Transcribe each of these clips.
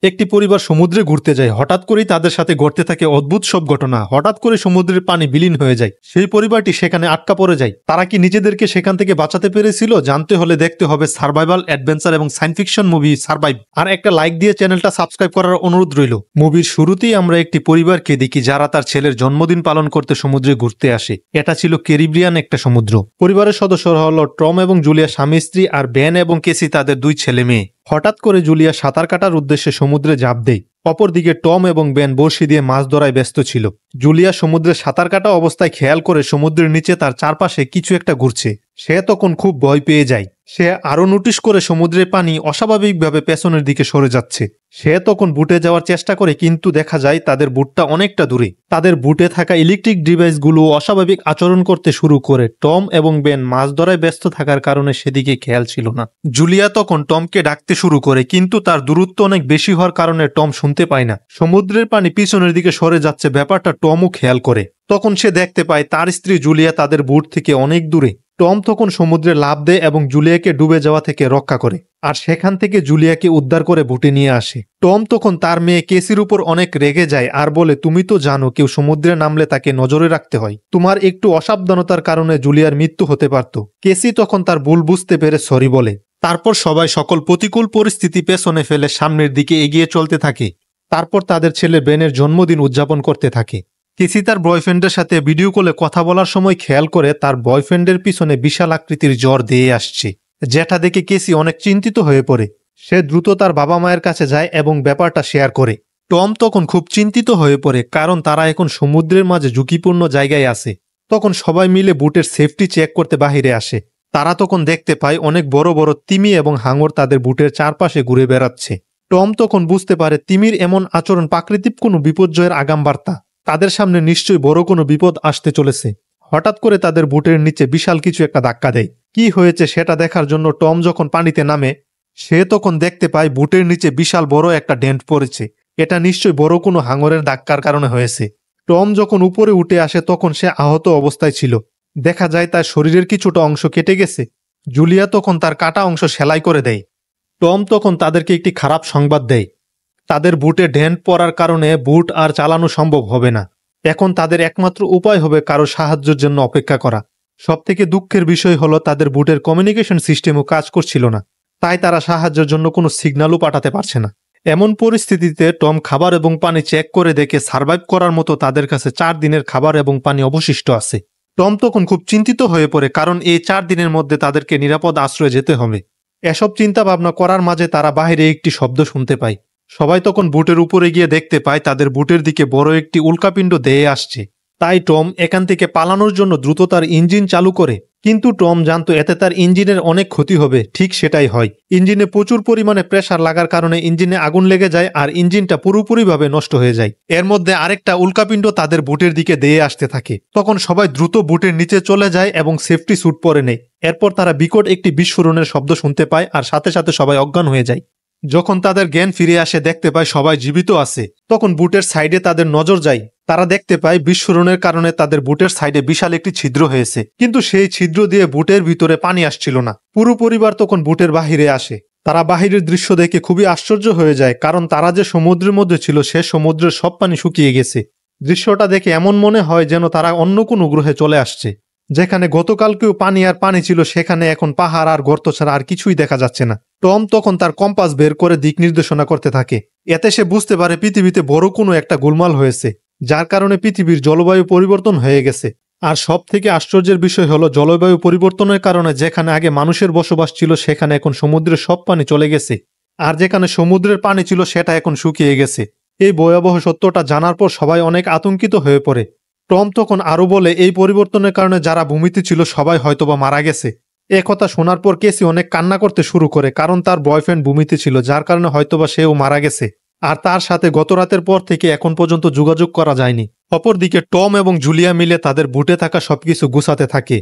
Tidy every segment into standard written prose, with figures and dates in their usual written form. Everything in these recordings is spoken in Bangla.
একটি পরিবার সমুদ্রে ঘুরতে যায়, হঠাৎ করেই তাদের সাথে ঘটতে থাকে অদ্ভুত সব ঘটনা। হঠাৎ করে সমুদ্রের পানি বিলীন হয়ে যায়, সেই পরিবারটি সেখানে আটকা পড়ে যায়। তারা কি নিজেদেরকে সেখান থেকে বাঁচাতে পেরেছিল? জানতে হলে দেখতে হবে সার্ভাইভাল, অ্যাডভেঞ্চার এবং সায়েন্স ফিকশন মুভি সার্ভাইভ। আর একটা লাইক দিয়ে চ্যানেলটা সাবস্ক্রাইব করার অনুরোধ রইল। মুভির শুরুতেই আমরা একটি পরিবারকে দেখি যারা তার ছেলের জন্মদিন পালন করতে সমুদ্রে ঘুরতে আসে। এটা ছিল ক্যারিবিয়ান একটা সমুদ্র। পরিবারের সদস্যরা হলো টম এবং জুলিয়া স্বামী স্ত্রী, আর বেন এবং কেসি তাদের 2 ছেলে মেয়ে। হঠাৎ করে জুলিয়া সাঁতার কাটার উদ্দেশ্যে সমুদ্রে ঝাঁপ দেয়। অপরদিকে টম এবং বেন বড়শি দিয়ে মাছ ধরায় ব্যস্ত ছিল। জুলিয়া সমুদ্রে সাঁতার কাটা অবস্থায় খেয়াল করে সমুদ্রের নিচে তার চারপাশে কিছু একটা ঘুরছে। সে তখন খুব ভয় পেয়ে যায়। সে আরো নোটিশ করে সমুদ্রের পানি অস্বাভাবিকভাবে পেছনের দিকে সরে যাচ্ছে। সে তখন বুটে যাওয়ার চেষ্টা করে, কিন্তু দেখা যায় তাদের বুটটা অনেকটা দূরে। তাদের বুটে থাকা ইলেকট্রিক ডিভাইসগুলো অস্বাভাবিক আচরণ করতে শুরু করে। টম এবং বেন মাছ ধরায় ব্যস্ত থাকার কারণে সেদিকে খেয়াল ছিল না। জুলিয়া তখন টমকে ডাকতে শুরু করে, কিন্তু তার দূরত্ব অনেক বেশি হওয়ার কারণে টম শুনতে পায় না। সমুদ্রের পানি পিছনের দিকে সরে যাচ্ছে, ব্যাপারটা টমও খেয়াল করে। তখন সে দেখতে পায় তার স্ত্রী জুলিয়া তাদের বুট থেকে অনেক দূরে। টম তখন সমুদ্রে লাফ দেয় এবং জুলিয়াকে ডুবে যাওয়া থেকে রক্ষা করে, আর সেখান থেকে জুলিয়াকে উদ্ধার করে বুটে নিয়ে আসে। টম তখন তার মেয়ে কেসির উপর অনেক রেগে যায় আর বলে, তুমি তো জানো কেউ সমুদ্রে নামলে তাকে নজরে রাখতে হয়। তোমার একটু অসাবধানতার কারণে জুলিয়ার মৃত্যু হতে পারত। কেসি তখন তার ভুল বুঝতে পেরে সরি বলে। তারপর সবাই সকল প্রতিকূল পরিস্থিতি পেছনে ফেলে সামনের দিকে এগিয়ে চলতে থাকে। তারপর তাদের ছেলে বেনের জন্মদিন উদযাপন করতে থাকে। কেসি তার বয়ফ্রেন্ডের সাথে ভিডিও কলে কথা বলার সময় খেয়াল করে তার বয়ফ্রেন্ডের পিছনে বিশাল আকৃতির জ্বর দিয়ে আসছে, যেটা দেখে কেসি অনেক চিন্তিত হয়ে পড়ে। সে দ্রুত তার বাবা মায়ের কাছে যায় এবং ব্যাপারটা শেয়ার করে। টম তখন খুব চিন্তিত হয়ে পড়ে, কারণ তারা এখন সমুদ্রের মাঝে ঝুঁকিপূর্ণ জায়গায় আছে। তখন সবাই মিলে বুটের সেফটি চেক করতে বাহিরে আসে। তারা তখন দেখতে পায় অনেক বড় বড় তিমি এবং হাঙর তাদের বুটের চারপাশে ঘুরে বেড়াচ্ছে। টম তখন বুঝতে পারে তিমির এমন আচরণ প্রাকৃতিক কোনো বিপর্যয়ের আগাম বার্তা। তাদের সামনে নিশ্চয়ই বড় কোনো বিপদ আসতে চলেছে। হঠাৎ করে তাদের বুটের নিচে বিশাল কিছু একটা ধাক্কা দেয়। কি হয়েছে সেটা দেখার জন্য টম যখন পানিতে নামে, সে তখন দেখতে পায় বুটের নিচে বিশাল বড় একটা ডেন্ট পড়েছে। এটা নিশ্চয়ই বড় কোনো হাঙরের ধাক্কার কারণে হয়েছে। টম যখন উপরে উঠে আসে তখন সে আহত অবস্থায় ছিল। দেখা যায় তার শরীরের কিছুটা অংশ কেটে গেছে। জুলিয়া তখন তার কাটা অংশ সেলাই করে দেয়। টম তখন তাদেরকে একটি খারাপ সংবাদ দেয়। তাদের বুটে ডেন্ট পড়ার কারণে বুট আর চালানো সম্ভব হবে না। এখন তাদের একমাত্র উপায় হবে কারো সাহায্যের জন্য অপেক্ষা করা। সবথেকে দুঃখের বিষয় হলো তাদের বুটের কমিউনিকেশন সিস্টেমও কাজ করছিল না, তাই তারা সাহায্যের জন্য কোনো সিগন্যালও পাঠাতে পারছে না। এমন পরিস্থিতিতে টম খাবার এবং পানি চেক করে দেখে সার্ভাইভ করার মতো তাদের কাছে 4 দিনের খাবার এবং পানি অবশিষ্ট আছে। টম তখন খুব চিন্তিত হয়ে পড়ে, কারণ এই 4 দিনের মধ্যে তাদেরকে নিরাপদ আশ্রয়ে যেতে হবে। এসব চিন্তা ভাবনা করার মাঝে তারা বাহিরে একটি শব্দ শুনতে পায়। সবাই তখন বুটের উপরে গিয়ে দেখতে পায় তাদের বুটের দিকে বড় একটি উল্কাপিণ্ড দেয়ে আসছে। তাই টম এখান থেকে পালানোর জন্য দ্রুত তার ইঞ্জিন চালু করে। কিন্তু টম জানতো এতে তার ইঞ্জিনের অনেক ক্ষতি হবে। ঠিক সেটাই হয়। ইঞ্জিনে প্রচুর পরিমাণে প্রেসার লাগার কারণে ইঞ্জিনে আগুন লেগে যায় আর ইঞ্জিনটা পুরোপুরিভাবে নষ্ট হয়ে যায়। এর মধ্যে আরেকটা উল্কাপিণ্ড তাদের বুটের দিকে দেয়ে আসতে থাকে। তখন সবাই দ্রুত বুটের নিচে চলে যায় এবং সেফটি স্যুট পরে নেয়। এরপর তারা বিকট একটি বিস্ফোরণের শব্দ শুনতে পায় আর সাথে সাথে সবাই অজ্ঞান হয়ে যায়। যখন তাদের জ্ঞান ফিরে আসে দেখতে পায় সবাই জীবিত আছে। তখন বুটের সাইডে তাদের নজর যায়। তারা দেখতে পায় বিস্ফোরণের কারণে তাদের বুটের সাইডে বিশাল একটি ছিদ্র হয়েছে, কিন্তু সেই ছিদ্র দিয়ে বুটের ভিতরে পানি আসছিল না। পুরো পরিবার তখন বুটের বাহিরে আসে। তারা বাহিরের দৃশ্য দেখে খুবই আশ্চর্য হয়ে যায়, কারণ তারা যে সমুদ্রের মধ্যে ছিল সে সমুদ্রের সব পানি শুকিয়ে গেছে। দৃশ্যটা দেখে এমন মনে হয় যেন তারা অন্য কোনো গ্রহে চলে আসছে। যেখানে গতকালকেও পানি আর পানি ছিল, সেখানে এখন পাহাড় আর গর্ত ছাড়া আর কিছুই দেখা যাচ্ছে না। টম তখন তার কম্পাস বের করে দিক নির্দেশনা করতে থাকে। এতে সে বুঝতে পারে পৃথিবীতে বড় কোনো একটা গোলমাল হয়েছে, যার কারণে পৃথিবীর জলবায়ু পরিবর্তন হয়ে গেছে। আর সব থেকে আশ্চর্যের বিষয় হলো জলবায়ু পরিবর্তনের কারণে যেখানে আগে মানুষের বসবাস ছিল সেখানে এখন সমুদ্রের সব পানি চলে গেছে, আর যেখানে সমুদ্রের পানি ছিল সেটা এখন শুকিয়ে গেছে। এই ভয়াবহ সত্যটা জানার পর সবাই অনেক আতঙ্কিত হয়ে পড়ে। টম তখন আরো বলে এই পরিবর্তনের কারণে যারা ভূমিতে ছিল সবাই হয়তোবা মারা গেছে। কথা শোনার পর কেসি অনেক কান্না করতে শুরু করে, কারণ তার বয়ফ্রেন্ড ভূমিতে ছিল, যার কারণে হয়তোবা সেও মারা গেছে। আর তার সাথে গত রাতের পর থেকে এখন পর্যন্ত যোগাযোগ করা যায়নি। অপরদিকে টম এবং জুলিয়া মিলে তাদের বুটে থাকা সবকিছু গুছাতে থাকে।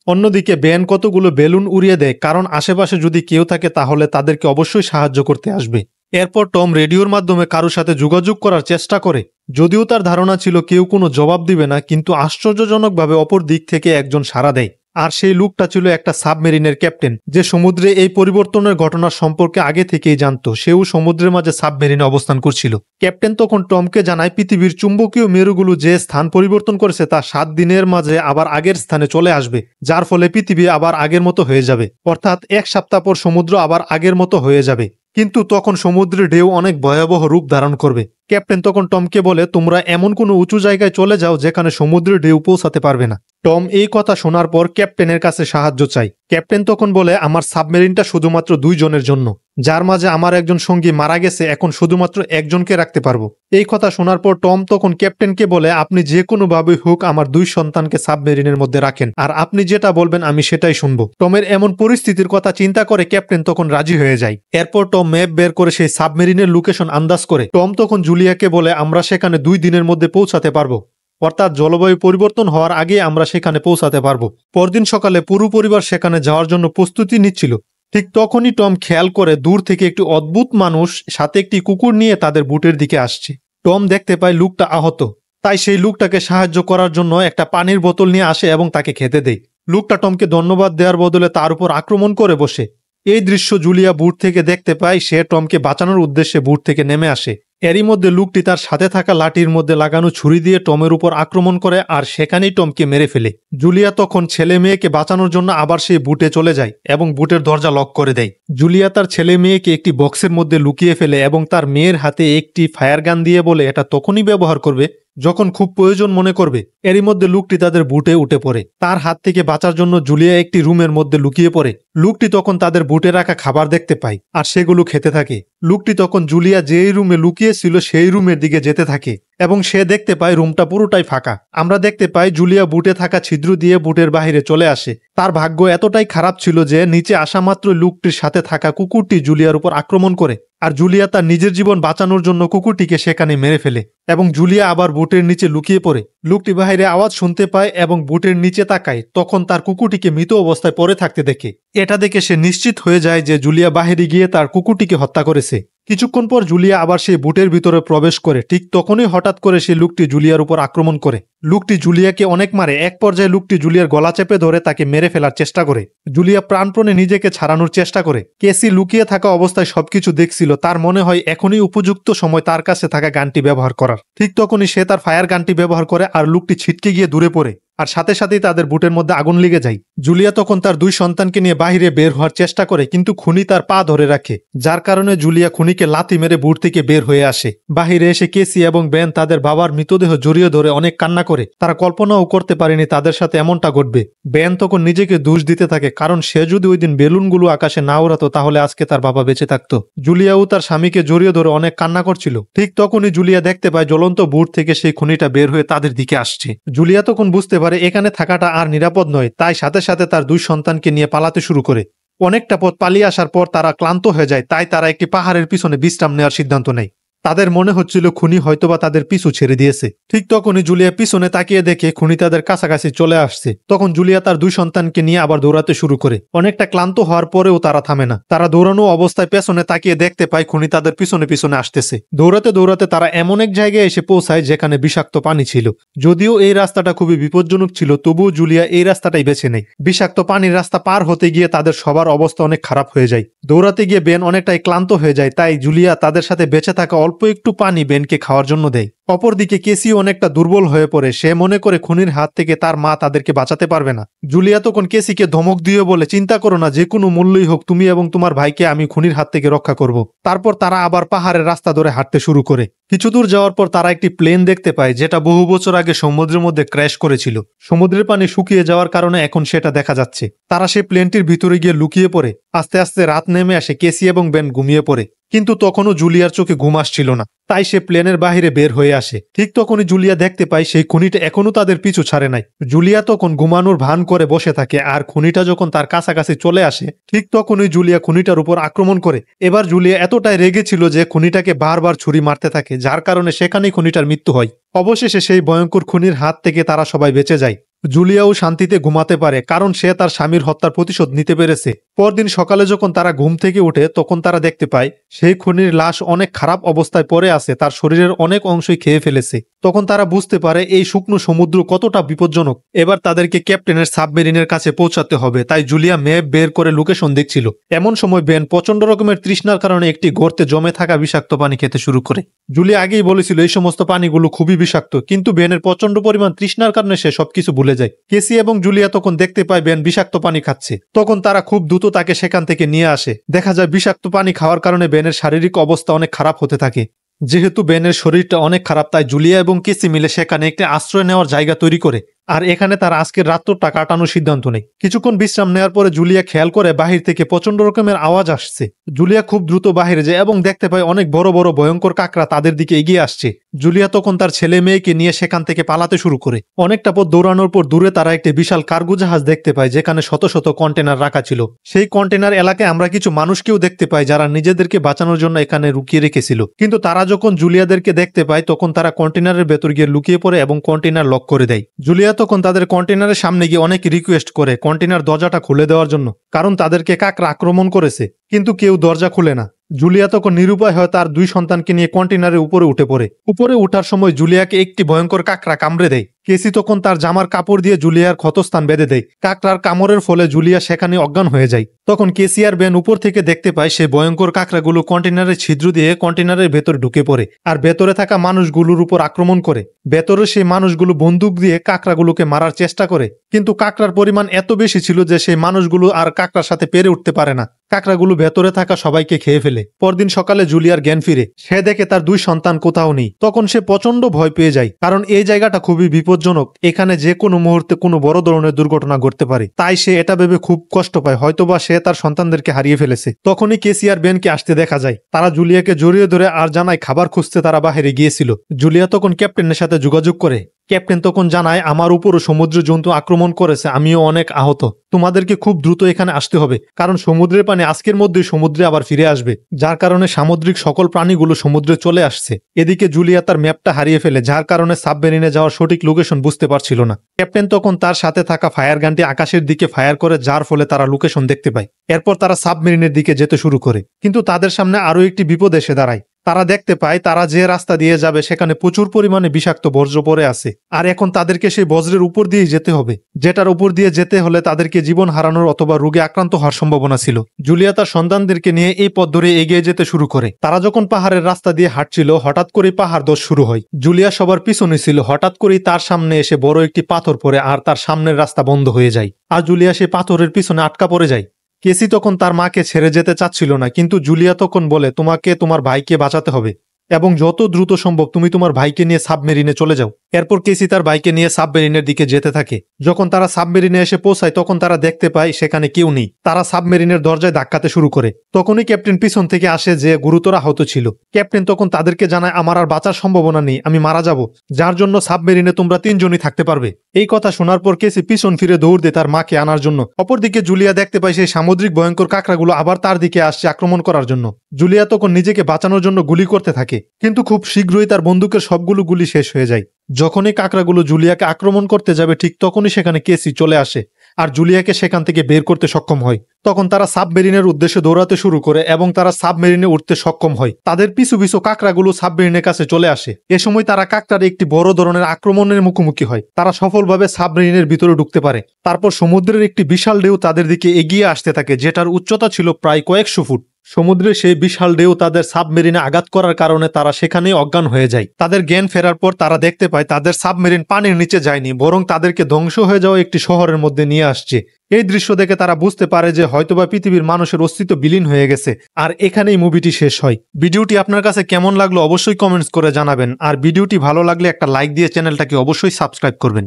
অন্যদিকে বেন কতগুলো বেলুন উড়িয়ে দেয়, কারণ আশেপাশে যদি কেউ থাকে তাহলে তাদেরকে অবশ্যই সাহায্য করতে আসবে। এরপর টম রেডিওর মাধ্যমে কারোর সাথে যোগাযোগ করার চেষ্টা করে, যদিও তার ধারণা ছিল কেউ কোনো জবাব দিবে না, কিন্তু আশ্চর্যজনকভাবে অপর দিক থেকে একজন সাড়া দেয়। আর সেই লোকটা ছিল একটা সাবমেরিনের ক্যাপ্টেন, যে সমুদ্রে এই পরিবর্তনের ঘটনার সম্পর্কে আগে থেকেই জানতো। সেও সমুদ্রের মাঝে সাবমেরিনে অবস্থান করছিল। ক্যাপ্টেন তখন টমকে জানায় পৃথিবীর চুম্বকীয় মেরুগুলো যে স্থান পরিবর্তন করেছে তা 7 দিনের মাঝে আবার আগের স্থানে চলে আসবে, যার ফলে পৃথিবী আবার আগের মতো হয়ে যাবে, অর্থাৎ 1 সপ্তাহ পর সমুদ্র আবার আগের মতো হয়ে যাবে। কিন্তু তখন সমুদ্রের ঢেউ অনেক ভয়াবহ রূপ ধারণ করবে। ক্যাপ্টেন তখন টমকে বলে, তোমরা এমন কোনো উঁচু জায়গায় চলে যাও যেখানে সমুদ্রের ঢেউ পৌঁছাতে পারবে না। টম এই কথা শোনার পর ক্যাপ্টেনের কাছে সাহায্য চাই। ক্যাপ্টেন তখন বলে, আমার সাবমেরিনটা শুধুমাত্র 2 জনের জন্য, যার মাঝে আমার একজন সঙ্গী মারা গেছে, এখন শুধুমাত্র একজনকে রাখতে পারবো। এই কথা শোনার পর টম তখন ক্যাপ্টেনকে বলে, আপনি যে কোনো ভাবে হোক আমার 2 সন্তানকে সাবমেরিনের মধ্যে রাখেন, আর আপনি যেটা বলবেন আমি সেটাই শুনবো। টমের এমন পরিস্থিতির কথা চিন্তা করে ক্যাপ্টেন তখন রাজি হয়ে যায়। এরপর টম ম্যাপ বের করে সেই সাবমেরিনের লোকেশন আন্দাজ করে টম তখন জুলিয়াকে বলে, আমরা সেখানে 2 দিনের মধ্যে পৌঁছাতে পারবো, অর্থাৎ জলবায়ু পরিবর্তন হওয়ার আগে আমরা সেখানে পৌঁছাতে পারবো। পরদিন সকালে পুরো পরিবার সেখানে যাওয়ার জন্য প্রস্তুতি নিচ্ছিল। ঠিক তখনই টম খেয়াল করে দূর থেকে একটি অদ্ভুত মানুষ সাথে একটি কুকুর নিয়ে তাদের বুটের দিকে আসছে। টম দেখতে পায় লোকটা আহত, তাই সেই লোকটাকে সাহায্য করার জন্য একটা পানির বোতল নিয়ে আসে এবং তাকে খেতে দেয়। লোকটা টমকে ধন্যবাদ দেওয়ার বদলে তার উপর আক্রমণ করে বসে। এই দৃশ্য জুলিয়া বুট থেকে দেখতে পায়। সে টমকে বাঁচানোর উদ্দেশ্যে বুট থেকে নেমে আসে। এরই মধ্যে লোকটি তার সাথে থাকা লাঠির মধ্যে লাগানো ছুরি দিয়ে টমের উপর আক্রমণ করে আর সেখানেই টমকে মেরে ফেলে। জুলিয়া তখন ছেলে মেয়েকে বাঁচানোর জন্য আবার সেই বুটে চলে যায় এবং বুটের দরজা লক করে দেয়। জুলিয়া তার ছেলে মেয়েকে একটি বক্সের মধ্যে লুকিয়ে ফেলে এবং তার মেয়ের হাতে একটি ফায়ার গান দিয়ে বলে এটা তখনই ব্যবহার করবে যখন খুব প্রয়োজন মনে করবে। এরই মধ্যে লোকটি তাদের বুটে উঠে পড়ে। তার হাত থেকে বাঁচার জন্য জুলিয়া একটি রুমের মধ্যে লুকিয়ে পড়ে। লোকটি তখন তাদের বুটে রাখা খাবার দেখতে পায় আর সেগুলো খেতে থাকে। লোকটি তখন জুলিয়া যেই রুমে লুকিয়েছিল সেই রুমের দিকে যেতে থাকে এবং সে দেখতে পায় রুমটা পুরোটাই ফাঁকা। আমরা দেখতে পাই জুলিয়া বুটে থাকা ছিদ্র দিয়ে বুটের বাহিরে চলে আসে। তার ভাগ্য এতটাই খারাপ ছিল যে নিচে আসা মাত্র লোকটির সাথে থাকা কুকুরটি জুলিয়ার উপর আক্রমণ করে আর জুলিয়া তার নিজের জীবন বাঁচানোর জন্য কুকুরটিকে সেখানে মেরে ফেলে এবং জুলিয়া আবার বুটের নিচে লুকিয়ে পড়ে। লোকটি বাহিরে আওয়াজ শুনতে পায় এবং বুটের নিচে তাকায়। তখন তার কুকুরটিকে মৃত অবস্থায় পড়ে থাকতে দেখে। এটা দেখে সে নিশ্চিত হয়ে যায় যে জুলিয়া বাহিরে গিয়ে তার কুকুরটিকে হত্যা করেছে। কিছুক্ষণ পর জুলিয়া আবার সেই বুটের ভিতরে প্রবেশ করে। ঠিক তখনই হঠাৎ করে সেই লোকটি জুলিয়ার উপর আক্রমণ করে। লোকটি জুলিয়াকে অনেক মারে। এক পর্যায়ে লোকটি জুলিয়ার গলা চেপে ধরে তাকে মেরে ফেলার চেষ্টা করে। জুলিয়া প্রাণপণে নিজেকে ছাড়ানোর চেষ্টা করে। কেসি লুকিয়ে থাকা অবস্থায় সবকিছু দেখছিল। তার মনে হয় এখনই উপযুক্ত সময় তার কাছে থাকা গানটি ব্যবহার করার। ঠিক তখনই সে তার ফায়ার গানটি ব্যবহার করে আর লোকটি ছিটকে গিয়ে দূরে পড়ে আর সাথে সাথেই তাদের বুটের মধ্যে আগুন লেগে যায়। জুলিয়া তখন তার 2 সন্তানকে নিয়ে বাহিরে বের হওয়ার চেষ্টা করে, কিন্তু খুনি তার পা ধরে রাখে, যার কারণে জুলিয়া খুনিকে লাথি মেরে বুট থেকে বের হয়ে আসে। বাহিরে এসে কেসি এবং বেন তাদের বাবার মৃতদেহ জড়িয়ে ধরে অনেক কান্না করে। তারা কল্পনাও করতে পারেনি তাদের সাথে এমনটা ঘটবে। বেন তখন নিজেকে দোষ দিতে থাকে, কারণ সে যদি ওই দিন বেলুনগুলো আকাশে না উড়াতো তাহলে আজকে তার বাবা বেঁচে থাকতো। জুলিয়াও তার স্বামীকে জড়িয়ে ধরে অনেক কান্না করছিল। ঠিক তখনই জুলিয়া দেখতে পায় জ্বলন্ত বুট থেকে সেই খুনিটা বের হয়ে তাদের দিকে আসছে। জুলিয়া তখন বুঝতে পারে এখানে থাকাটা আর নিরাপদ নয়, তাই সাথে সাথে তার 2 সন্তানকে নিয়ে পালাতে শুরু করে। অনেকটা পথ পালিয়ে আসার পর তারা ক্লান্ত হয়ে যায়, তাই তারা একটি পাহাড়ের পিছনে বিশ্রাম নেওয়ার সিদ্ধান্ত নেয়। তাদের মনে হচ্ছিল খুনি হয়তোবা তাদের পিছু ছেড়ে দিয়েছে। ঠিক তখনই জুলিয়া পিছনে তাকিয়ে দেখে খুনি তাদের কাছাকাছি চলে আসছে। তখন জুলিয়া তার 2 সন্তানকে নিয়ে আবার দৌড়াতে শুরু করে। অনেকটা ক্লান্ত হওয়ার পরেও তারা থামে না। তারা দৌড়ানো অবস্থায় পেছনে তাকিয়ে দেখতে পায় খুনি তাদের পিছনে পিছনে আসতেছে। দৌড়াতে দৌড়াতে তারা এমন এক জায়গায় এসে পৌঁছায় যেখানে বিষাক্ত পানি ছিল। যদিও এই রাস্তাটা খুবই বিপজ্জনক ছিল, তবুও জুলিয়া এই রাস্তাটাই বেছে নেয়। বিষাক্ত পানির রাস্তা পার হতে গিয়ে তাদের সবার অবস্থা অনেক খারাপ হয়ে যায়। দৌড়াতে গিয়ে বেন অনেকটাই ক্লান্ত হয়ে যায়, তাই জুলিয়া তাদের সাথে বেঁচে থাকা অল্প একটু পানি বেনকে খাওয়ার জন্য দেয়। অপরদিকে কেসি অনেকটা দুর্বল হয়ে পড়ে। সে মনে করে খুনির হাত থেকে তার মা তাদেরকে বাঁচাতে পারবে না। জুলিয়া তখন কেসিকে ধমক দিয়ে বলে, চিন্তা করো না, যে কোনো মূল্যই হোক তুমি এবং তোমার ভাইকে আমি খুনির হাত থেকে রক্ষা করব। তারপর তারা আবার পাহাড়ের রাস্তা ধরে হাঁটতে শুরু করে। কিছু দূর যাওয়ার পর তারা একটি প্লেন দেখতে পায়, যেটা বহু বছর আগে সমুদ্রের মধ্যে ক্র্যাশ করেছিল। সমুদ্রের পানি শুকিয়ে যাওয়ার কারণে এখন সেটা দেখা যাচ্ছে। তারা সেই প্লেনটির ভিতরে গিয়ে লুকিয়ে পড়ে। আস্তে আস্তে রাত নেমে আসে। কেসি এবং বেন ঘুমিয়ে পড়ে, কিন্তু তখনও জুলিয়ার চোখে ঘুম আসছিল না, তাই সে প্লেনের বাহিরে বের হয়ে আসে। ঠিক তখনই জুলিয়া দেখতে পায় সেই খুনিটা এখনো তাদের পিছু ছাড়ে নাই। জুলিয়া তখন ঘুমানোর ভান করে বসে থাকে, আর খুনিটা যখন তার কাছাকাছি চলে আসে ঠিক তখনই জুলিয়া খুনিটার উপর আক্রমণ করে। এবার জুলিয়া এতটাই রেগেছিল যে খুনিটাকে বারবার ছুরি মারতে থাকে, যার কারণে সেখানেই খুনিটার মৃত্যু হয়। অবশেষে সেই ভয়ঙ্কর খুনির হাত থেকে তারা সবাই বেঁচে যায়। জুলিয়াও শান্তিতে ঘুমাতে পারে, কারণ সে তার স্বামীর হত্যার প্রতিশোধ নিতে পেরেছে। পরদিন সকালে যখন তারা ঘুম থেকে ওঠে তখন তারা দেখতে পায় সেই খুনির লাশ অনেক খারাপ অবস্থায় পড়ে আছে। আছে তার শরীরের অনেক অংশই খেয়ে ফেলেছে। তখন তারা বুঝতে পারে এই শুকনো সমুদ্র কতটা বিপজ্জনক। এবার তাদেরকে ক্যাপ্টেনের সাবমেরিনের কাছে পৌঁছাতে হবে, তাই জুলিয়া ম্যাপ বের করে লোকেশন দেখছিল। এমন সময় বেন প্রচন্ড রকমের তৃষ্ণার কারণে একটি গর্তে জমে থাকা বিষাক্ত পানি খেতে শুরু করে। জুলিয়া আগেই বলেছিল এই সমস্ত পানিগুলো খুবই বিষাক্ত, কিন্তু বেনের প্রচন্ড পরিমাণ তৃষ্ণার কারণে সে সবকিছু ভুলে যায়। কেসি এবং জুলিয়া তখন দেখতে পায় বেন বিষাক্ত পানি খাচ্ছে। তখন তারা খুব দ্রুত তাকে সেখান থেকে নিয়ে আসে। দেখা যায় বিষাক্ত পানি খাওয়ার কারণে বেনের শারীরিক অবস্থা অনেক খারাপ হতে থাকে। যেহেতু বেনের শরীরটা অনেক খারাপ, তাই জুলিয়া এবং কেসি মিলে সেখানে একটি আশ্রয় নেওয়ার জায়গা তৈরি করে, আর এখানে তার আজকের রাত্রটা কাটানোর সিদ্ধান্ত নেই। কিছুক্ষণ বিশ্রাম নেওয়ার পরে জুলিয়া খেয়াল করে বাহির থেকে প্রচন্ড রকমের আওয়াজ আসছে। জুলিয়া খুব দ্রুত বাহিরে যায় এবং দেখতে পায় অনেক বড় বড় ভয়ঙ্কর কাকড়া তাদের দিকে এগিয়ে আসছে। জুলিয়া তখন তার ছেলে মেয়েকে নিয়ে সেখান থেকে পালাতে শুরু করে। অনেকটা পথ দৌড়ানোর পর দূরে তারা একটি বিশাল কার্গো জাহাজ দেখতে পায়, যেখানে শত শত কন্টেনার রাখা ছিল। সেই কন্টেনার এলাকায় আমরা কিছু মানুষকেও দেখতে পাই যারা নিজেদেরকে বাঁচানোর জন্য এখানে লুকিয়ে রেখেছিল। কিন্তু তারা যখন জুলিয়াদেরকে দেখতে পায় তখন তারা কন্টেনারের ভেতর গিয়ে লুকিয়ে পড়ে এবং কন্টেনার লক করে দেয়। জুলিয়া তখন তাদের কন্টেনারের সামনে গিয়ে অনেক রিকোয়েস্ট করে কন্টেনার দরজাটা খুলে দেওয়ার জন্য, কারণ তাদেরকে কাকড়া আক্রমণ করেছে, কিন্তু কেউ দরজা খুলে না। জুলিয়া তখন নিরুপায় হয়ে তার দুই সন্তানকে নিয়ে কন্টেনারের উপরে উঠে পড়ে। উপরে ওঠার সময় জুলিয়াকে একটি ভয়ঙ্কর কাকড়া কামড়ে দেয়। কেসি তখন তার জামার কাপড় দিয়ে জুলিয়ার ক্ষতস্থান বেঁধে দেয়। কাকড়ার কামড়ের ফলে জুলিয়া সেখানে অজ্ঞান হয়ে যায়। তখন কেসি আর বেন উপর থেকে দেখতে পায় সেই ভয়ঙ্কর কাকড়াগুলো কন্টেনারের ছিদ্র দিয়ে কন্টেনারের ভেতরে ঢুকে পড়ে আর ভেতরে থাকা মানুষগুলোর উপর আক্রমণ করে। ভেতরে সেই মানুষগুলো বন্দুক দিয়ে কাকড়াগুলোকে মারার চেষ্টা করে, কিন্তু কাকড়ার পরিমাণ এত বেশি ছিল যে সেই মানুষগুলো আর কাকড়ার সাথে পেরে উঠতে পারে না। কাকড়াগুলো ভেতরে থাকা সবাইকে খেয়ে ফেলে। পরদিন সকালে জুলিয়ার জ্ঞান ফিরে। সে দেখে তার দুই সন্তান কোথাও নেই। তখন সে প্রচন্ড ভয় পেয়ে যায়, কারণ এই জায়গাটা খুবই বিপজ্জনক। এখানে যে কোনো মুহূর্তে কোনো বড় ধরনের দুর্ঘটনা ঘটতে পারে। তাই সে এটা ভেবে খুব কষ্ট পায়, হয়তোবা সে তার সন্তানদেরকে হারিয়ে ফেলেছে। তখনই কেসি আর বেনকে আসতে দেখা যায়। তারা জুলিয়াকে জড়িয়ে ধরে আর জানায় খাবার খুঁজতে তারা বাহিরে গিয়েছিল। জুলিয়া তখন ক্যাপ্টেনের সাথে যোগাযোগ করে। ক্যাপ্টেন তখন জানায় আমার উপরও সমুদ্র জন্তু আক্রমণ করেছে, আমিও অনেক আহত। তোমাদেরকে খুব দ্রুত এখানে আসতে হবে, কারণ সমুদ্রের পানি আজকের মধ্যেই সমুদ্রে আবার ফিরে আসবে, যার কারণে সামুদ্রিক সকল প্রাণীগুলো সমুদ্রে চলে আসছে। এদিকে জুলিয়া তার ম্যাপটা হারিয়ে ফেলে, যার কারণে সাবমেরিনে যাওয়ার সঠিক লোকেশন বুঝতে পারছিল না। ক্যাপ্টেন তখন তার সাথে থাকা ফায়ার গানটি আকাশের দিকে ফায়ার করে, যার ফলে তারা লোকেশন দেখতে পায়। এরপর তারা সাবমেরিনের দিকে যেতে শুরু করে, কিন্তু তাদের সামনে আরো একটি বিপদ এসে দাঁড়ায়। তারা দেখতে পায় তারা যে রাস্তা দিয়ে যাবে সেখানে প্রচুর পরিমাণে বিষাক্ত বর্জ্য পড়ে আছে, আর এখন তাদেরকে সেই বজ্রের উপর দিয়েই যেতে হবে, যেটার উপর দিয়ে যেতে হলে তাদেরকে জীবন হারানোর অথবা রোগে আক্রান্ত হওয়ার সম্ভাবনা ছিল। জুলিয়া তার সন্তানদেরকে নিয়ে এই পথ ধরে এগিয়ে যেতে শুরু করে। তারা যখন পাহাড়ের রাস্তা দিয়ে হাঁটছিল, হঠাৎ করে পাহাড় ধস শুরু হয়। জুলিয়া সবার পিছনে ছিল। হঠাৎ করেই তার সামনে এসে বড় একটি পাথর পড়ে আর তার সামনের রাস্তা বন্ধ হয়ে যায়, আর জুলিয়া সেই পাথরের পিছনে আটকা পড়ে যায়। কেসি তখন তার মাকে ছেড়ে যেতে চাচ্ছিল না, কিন্তু জুলিয়া তখন বলে তোমাকে তোমার ভাইকে বাঁচাতে হবে এবং যত দ্রুত সম্ভব তুমি তোমার ভাইকে নিয়ে সাবমেরিনে চলে যাও। এরপর কেসি তার ভাইকে নিয়ে সাবমেরিনের দিকে যেতে থাকে। যখন তারা সাবমেরিনে এসে পৌঁছায় তখন তারা দেখতে পায় সেখানে কেউ নেই। তারা সাবমেরিনের দরজায় ধাক্কাতে শুরু করে। তখনই ক্যাপ্টেন পিছন থেকে আসে, যে গুরুতর আহত ছিল। ক্যাপ্টেন তখন তাদেরকে জানায় আমার আর বাঁচার সম্ভাবনা নেই, আমি মারা যাব, যার জন্য সাবমেরিনে তোমরা তিনজনই থাকতে পারবে। এই কথা শোনার পর কেসি পিছন ফিরে দৌড় দেয় তার মাকে আনার জন্য। অপরদিকে জুলিয়া দেখতে পায় সেই সামুদ্রিক ভয়ঙ্কর কাঁকড়াগুলো আবার তার দিকে আসছে আক্রমণ করার জন্য। জুলিয়া তখন নিজেকে বাঁচানোর জন্য গুলি করতে থাকে, কিন্তু খুব শীঘ্রই তার বন্দুকের সবগুলো গুলি শেষ হয়ে যায়। যখনই কাঁকড়াগুলো জুলিয়াকে আক্রমণ করতে যাবে ঠিক তখনই সেখানে কেসি চলে আসে আর জুলিয়াকে সেখান থেকে বের করতে সক্ষম হয়। তখন তারা সাবমেরিনের উদ্দেশ্যে দৌড়াতে শুরু করে এবং তারা সাবমেরিনে উঠতে সক্ষম হয়। তাদের পিছু পিছু কাঁকড়াগুলো সাবমেরিনের কাছে চলে আসে। এ সময় তারা কাঁকড়ার একটি বড় ধরনের আক্রমণের মুখোমুখি হয়। তারা সফলভাবে সাবমেরিনের ভিতরে ঢুকতে পারে। তারপর সমুদ্রের একটি বিশাল ঢেউ তাদের দিকে এগিয়ে আসতে থাকে, যেটার উচ্চতা ছিল প্রায় কয়েকশো ফুট। সমুদ্রে সেই বিশাল ঢেউ তাদের সাবমেরিনে আঘাত করার কারণে তারা সেখানেই অজ্ঞান হয়ে যায়। তাদের জ্ঞান ফেরার পর তারা দেখতে পায় তাদের সাবমেরিন পানির নিচে যায়নি, বরং তাদেরকে ধ্বংস হয়ে যাওয়া একটি শহরের মধ্যে নিয়ে আসছে। এই দৃশ্য দেখে তারা বুঝতে পারে যে হয়তোবা পৃথিবীর মানুষের অস্তিত্ব বিলীন হয়ে গেছে। আর এখানেই মুভিটি শেষ হয়। ভিডিওটি আপনার কাছে কেমন লাগলো অবশ্যই কমেন্টস করে জানাবেন, আর ভিডিওটি ভালো লাগলে একটা লাইক দিয়ে চ্যানেলটাকে অবশ্যই সাবস্ক্রাইব করবেন।